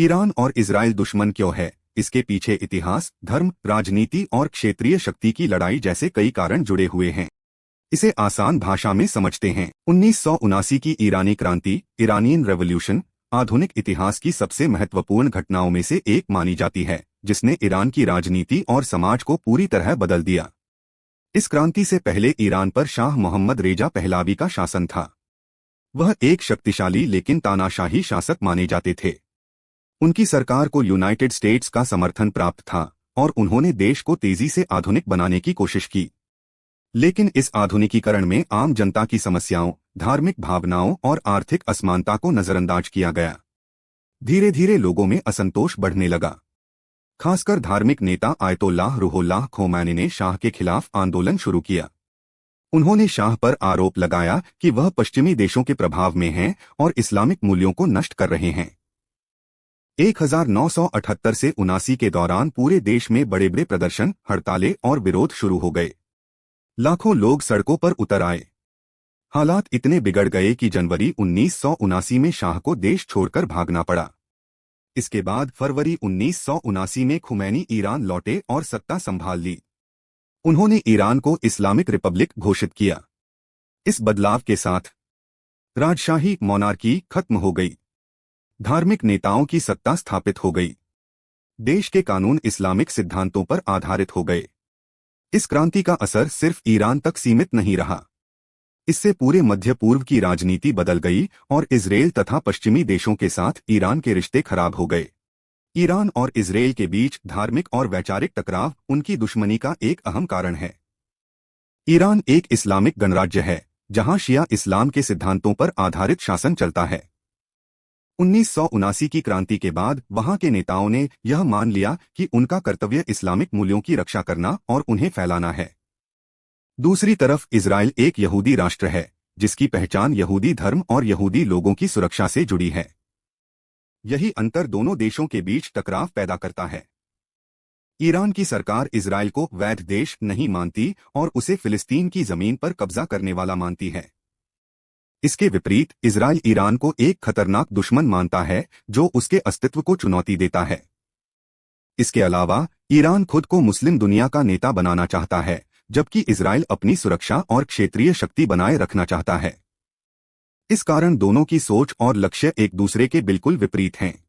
Iran और Israel दुश्मन क्यों है? इसके पीछे इतिहास, धर्म, राजनीति और क्षेत्रीय शक्ति की लड़ाई जैसे कई कारण जुड़े हुए हैं। इसे आसान भाषा में समझते हैं। 1979 की ईरानी क्रांति, इरानियन रेवोल्यूशन, आधुनिक इतिहास की सबसे महत्वपूर्ण घटनाओं में से एक मानी जाती है, जिसने ईरान की राजनीति और समाज को पूरी तरह बदल दिया। इस क्रांति से पहले ईरान पर शाह मोहम्मद रेजा पहलावी का शासन था। वह एक शक्तिशाली लेकिन तानाशाही शासक माने जाते थे। उनकी सरकार को यूनाइटेड स्टेट्स का समर्थन प्राप्त था और उन्होंने देश को तेजी से आधुनिक बनाने की कोशिश की। लेकिन इस आधुनिकीकरण में आम जनता की समस्याओं, धार्मिक भावनाओं और आर्थिक असमानता को नजरअंदाज किया गया। धीरे धीरे लोगों में असंतोष बढ़ने लगा। खासकर धार्मिक नेता आयतोल्लाह रूहुल्लाह खोमैनी ने शाह के खिलाफ आंदोलन शुरू किया। उन्होंने शाह पर आरोप लगाया कि वह पश्चिमी देशों के प्रभाव में हैं और इस्लामिक मूल्यों को नष्ट कर रहे हैं। 1978 से 79 के दौरान पूरे देश में बड़े बड़े प्रदर्शन, हड़तालें और विरोध शुरू हो गए। लाखों लोग सड़कों पर उतर आए। हालात इतने बिगड़ गए कि जनवरी 1979 में शाह को देश छोड़कर भागना पड़ा। इसके बाद फरवरी 1979 में खुमैनी ईरान लौटे और सत्ता संभाल ली। उन्होंने ईरान को इस्लामिक रिपब्लिक घोषित किया। इस बदलाव के साथ राजशाही मोनार्की खत्म हो गई। धार्मिक नेताओं की सत्ता स्थापित हो गई। देश के कानून इस्लामिक सिद्धांतों पर आधारित हो गए। इस क्रांति का असर सिर्फ ईरान तक सीमित नहीं रहा। इससे पूरे मध्य पूर्व की राजनीति बदल गई और इजराइल तथा पश्चिमी देशों के साथ ईरान के रिश्ते खराब हो गए। ईरान और इजराइल के बीच धार्मिक और वैचारिक टकराव उनकी दुश्मनी का एक अहम कारण है। ईरान एक इस्लामिक गणराज्य है, जहां शिया इस्लाम के सिद्धांतों पर आधारित शासन चलता है। 1979 की क्रांति के बाद वहां के नेताओं ने यह मान लिया कि उनका कर्तव्य इस्लामिक मूल्यों की रक्षा करना और उन्हें फैलाना है। दूसरी तरफ इजराइल एक यहूदी राष्ट्र है, जिसकी पहचान यहूदी धर्म और यहूदी लोगों की सुरक्षा से जुड़ी है। यही अंतर दोनों देशों के बीच टकराव पैदा करता है। ईरान की सरकार इजराइल को वैध देश नहीं मानती और उसे फिलिस्तीन की जमीन पर कब्जा करने वाला मानती है। इसके विपरीत इजराइल ईरान को एक खतरनाक दुश्मन मानता है, जो उसके अस्तित्व को चुनौती देता है। इसके अलावा ईरान खुद को मुस्लिम दुनिया का नेता बनाना चाहता है, जबकि इजराइल अपनी सुरक्षा और क्षेत्रीय शक्ति बनाए रखना चाहता है। इस कारण दोनों की सोच और लक्ष्य एक दूसरे के बिल्कुल विपरीत हैं।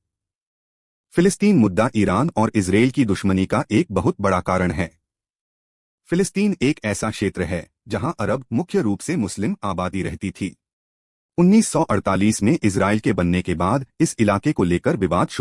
फिलिस्तीन मुद्दा ईरान और इजराइल की दुश्मनी का एक बहुत बड़ा कारण है। फिलिस्तीन एक ऐसा क्षेत्र है जहां अरब, मुख्य रूप से मुस्लिम आबादी रहती थी। 1948 में इजराइल के बनने के बाद इस इलाके को लेकर विवाद शुरू